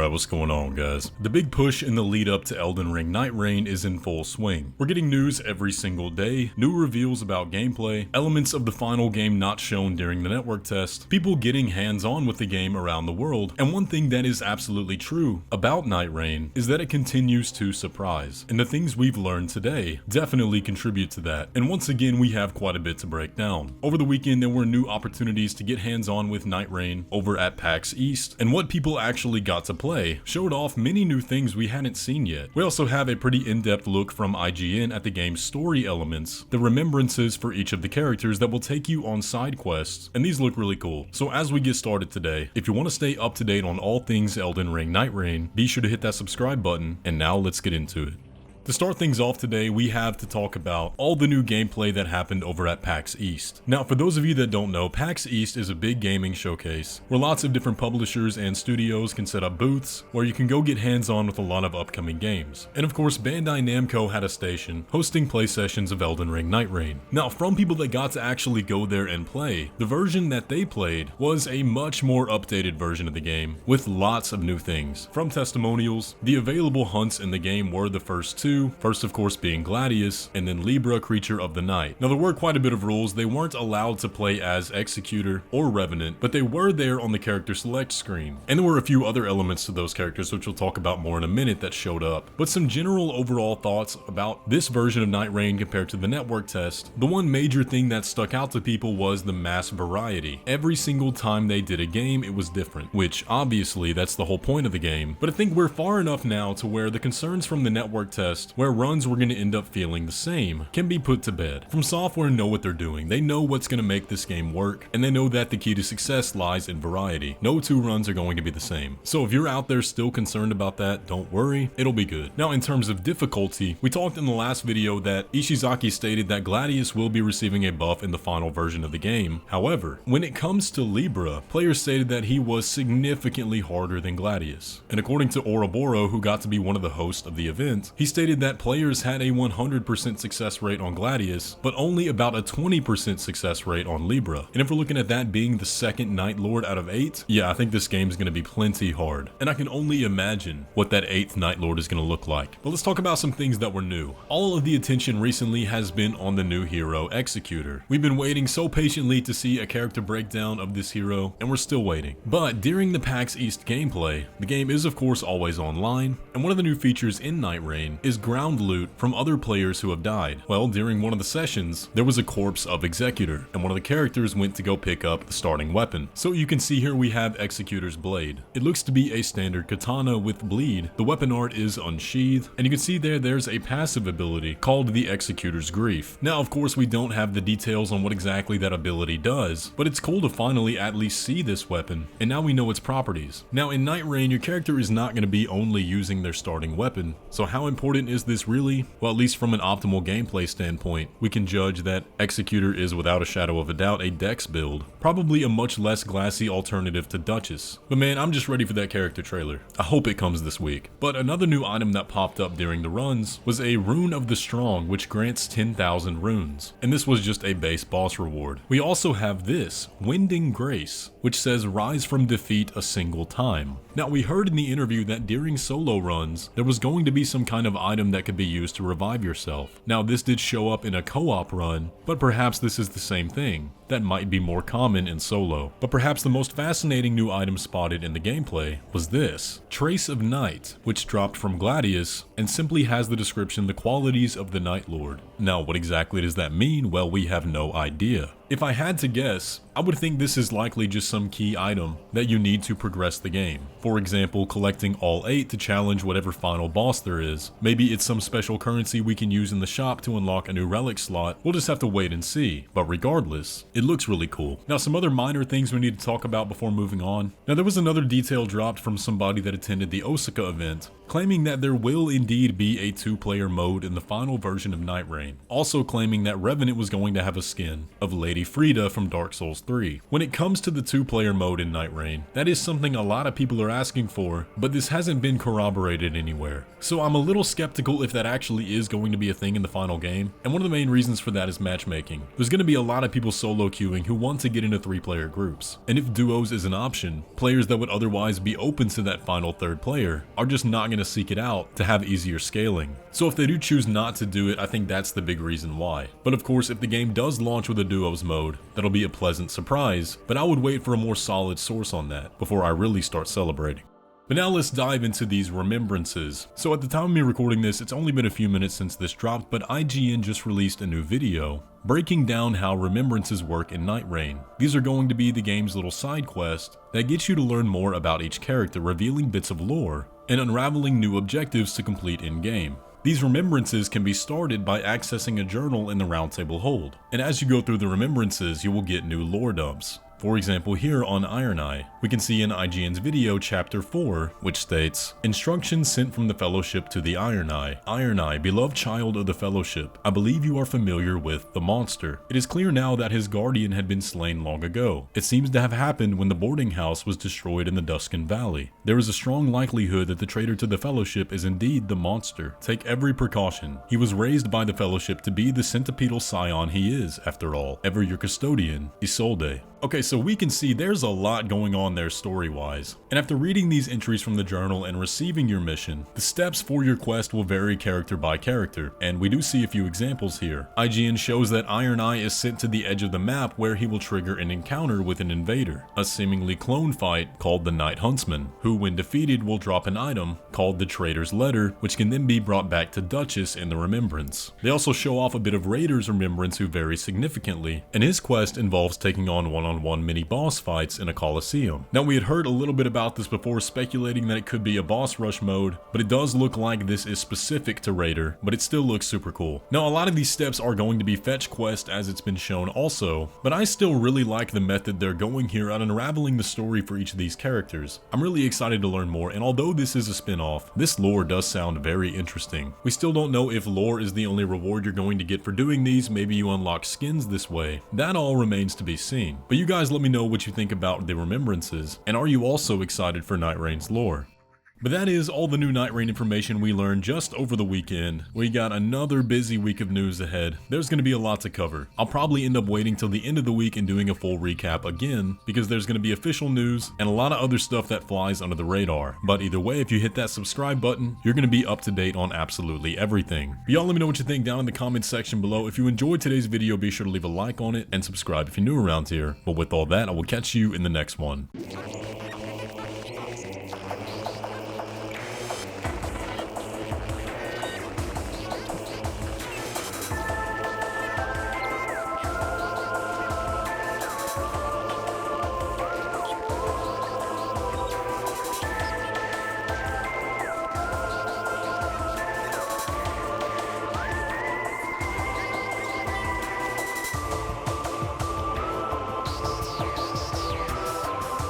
Alright, what's going on, guys? The big push in the lead up to Elden Ring Nightreign is in full swing. We're getting news every single day, new reveals about gameplay, elements of the final game not shown during the network test, people getting hands-on with the game around the world, and one thing that is absolutely true about Nightreign is that it continues to surprise, and the things we've learned today definitely contribute to that, and once again we have quite a bit to break down. Over the weekend there were new opportunities to get hands-on with Nightreign over at PAX East, and what people actually got to play showed off many new things we hadn't seen yet. We also have a pretty in-depth look from IGN at the game's story elements, the remembrances for each of the characters that will take you on side quests, and these look really cool. So as we get started today, if you want to stay up to date on all things Elden Ring Nightreign, be sure to hit that subscribe button, and now let's get into it. To start things off today, we have to talk about all the new gameplay that happened over at PAX East. Now, for those of you that don't know, PAX East is a big gaming showcase where lots of different publishers and studios can set up booths where you can go get hands-on with a lot of upcoming games. And of course, Bandai Namco had a station hosting play sessions of Elden Ring Nightreign. Now, from people that got to actually go there and play, the version that they played was a much more updated version of the game with lots of new things. From testimonials, the available hunts in the game were the first two. First, of course, being Gladius, and then Libra, Creature of the Night. Now, there were quite a bit of rules. They weren't allowed to play as Executor or Revenant, but they were there on the character select screen. And there were a few other elements to those characters, which we'll talk about more in a minute, that showed up. But some general overall thoughts about this version of Nightreign compared to the network test. The one major thing that stuck out to people was the mass variety. Every single time they did a game, it was different, which obviously that's the whole point of the game. But I think we're far enough now to where the concerns from the network test, where runs were going to end up feeling the same, can be put to bed. Fromsoftware know what they're doing. They know what's going to make this game work, and they know that the key to success lies in variety. No two runs are going to be the same. So if you're out there still concerned about that, don't worry, it'll be good. Now, in terms of difficulty, we talked in the last video that Ishizaki stated that Gladius will be receiving a buff in the final version of the game. However, when it comes to Libra, players stated that he was significantly harder than Gladius. And according to Ouroboros, who got to be one of the hosts of the event, he stated that players had a 100% success rate on Gladius, but only about a 20% success rate on Libra. And if we're looking at that being the second Night Lord out of 8, yeah, I think this game's going to be plenty hard. And I can only imagine what that 8th Night Lord is going to look like. But let's talk about some things that were new. All of the attention recently has been on the new hero, Executor. We've been waiting so patiently to see a character breakdown of this hero, and we're still waiting. But during the PAX East gameplay, the game is of course always online, and one of the new features in Nightreign is ground loot from other players who have died. Well, during one of the sessions, there was a corpse of Executor, and one of the characters went to go pick up the starting weapon. So you can see here we have Executor's blade. It looks to be a standard katana with bleed. The weapon art is unsheathed, and you can see there's a passive ability called the Executor's Grief. Now, of course, we don't have the details on what exactly that ability does, but it's cool to finally at least see this weapon, and now we know its properties. Now, in Nightreign, your character is not going to be only using their starting weapon, so how important is this really? Well, at least from an optimal gameplay standpoint, we can judge that Executor is without a shadow of a doubt a dex build, probably a much less glassy alternative to Duchess. But man, I'm just ready for that character trailer. I hope it comes this week. But another new item that popped up during the runs was a Rune of the Strong, which grants 10,000 runes, and this was just a base boss reward. We also have this, Winding Grace, which says rise from defeat a single time. Now, we heard in the interview that during solo runs, there was going to be some kind of item that could be used to revive yourself. Now, this did show up in a co-op run, but perhaps this is the same thing. That might be more common in solo. But perhaps the most fascinating new item spotted in the gameplay was this, Trace of Night, which dropped from Gladius and simply has the description, the qualities of the Night Lord. Now, what exactly does that mean? Well, we have no idea. If I had to guess, I would think this is likely just some key item that you need to progress the game. For example, collecting all 8 to challenge whatever final boss there is. Maybe it's some special currency we can use in the shop to unlock a new relic slot. We'll just have to wait and see. But regardless, it looks really cool. Now, some other minor things we need to talk about before moving on. Now, there was another detail dropped from somebody that attended the Osaka event, claiming that there will indeed be a 2-player mode in the final version of Nightreign, also claiming that Revenant was going to have a skin of Lady Frida from Dark Souls 3. When it comes to the 2-player mode in Nightreign, that is something a lot of people are asking for, but this hasn't been corroborated anywhere. So I'm a little skeptical if that actually is going to be a thing in the final game, and one of the main reasons for that is matchmaking. There's going to be a lot of people solo queuing who want to get into 3-player groups, and if duos is an option, players that would otherwise be open to that final 3rd player are just not going to seek it out to have easier scaling. So if they do choose not to do it, I think that's the big reason why. But of course, if the game does launch with a duos mode, that'll be a pleasant surprise, but I would wait for a more solid source on that before I really start celebrating. But now let's dive into these remembrances. So at the time of me recording this, it's only been a few minutes since this dropped, but IGN just released a new video breaking down how remembrances work in Nightreign. These are going to be the game's little side quest that gets you to learn more about each character, revealing bits of lore and unraveling new objectives to complete in-game. These remembrances can be started by accessing a journal in the Roundtable Hold, and as you go through the remembrances, you will get new lore dumps. For example, here on Iron Eye, we can see in IGN's video chapter 4, which states, "Instructions sent from the Fellowship to the Iron Eye. Iron Eye, beloved child of the Fellowship, I believe you are familiar with the monster. It is clear now that his guardian had been slain long ago. It seems to have happened when the boarding house was destroyed in the Duskin Valley. There is a strong likelihood that the traitor to the Fellowship is indeed the monster. Take every precaution. He was raised by the Fellowship to be the centipedal scion he is, after all. Ever your custodian, Isolde." Okay, so we can see there's a lot going on there story-wise. And after reading these entries from the journal and receiving your mission, the steps for your quest will vary character by character, and we do see a few examples here. IGN shows that Iron Eye is sent to the edge of the map where he will trigger an encounter with an invader, a seemingly clone fight called the Night Huntsman, who when defeated will drop an item called the Traitor's Letter, which can then be brought back to Duchess in the Remembrance. They also show off a bit of Raider's Remembrance who varies significantly, and his quest involves taking on one-on-one mini boss fights in a coliseum. Now we had heard a little bit about this before, speculating that it could be a boss rush mode, but it does look like this is specific to Raider, but it still looks super cool. Now a lot of these steps are going to be fetch quest as it's been shown also, but I still really like the method they're going here at unraveling the story for each of these characters. I'm really excited to learn more, and although this is a spin-off, this lore does sound very interesting. We still don't know if lore is the only reward you're going to get for doing these, maybe you unlock skins this way. That all remains to be seen. But you guys let me know what you think about the remembrances, and are you also excited for Nightreign's lore? But that is all the new Nightreign information we learned just over the weekend. We got another busy week of news ahead. There's going to be a lot to cover. I'll probably end up waiting till the end of the week and doing a full recap again, because there's going to be official news and a lot of other stuff that flies under the radar. But either way, if you hit that subscribe button, you're going to be up to date on absolutely everything. But y'all let me know what you think down in the comments section below. If you enjoyed today's video, be sure to leave a like on it and subscribe if you're new around here. But with all that, I will catch you in the next one.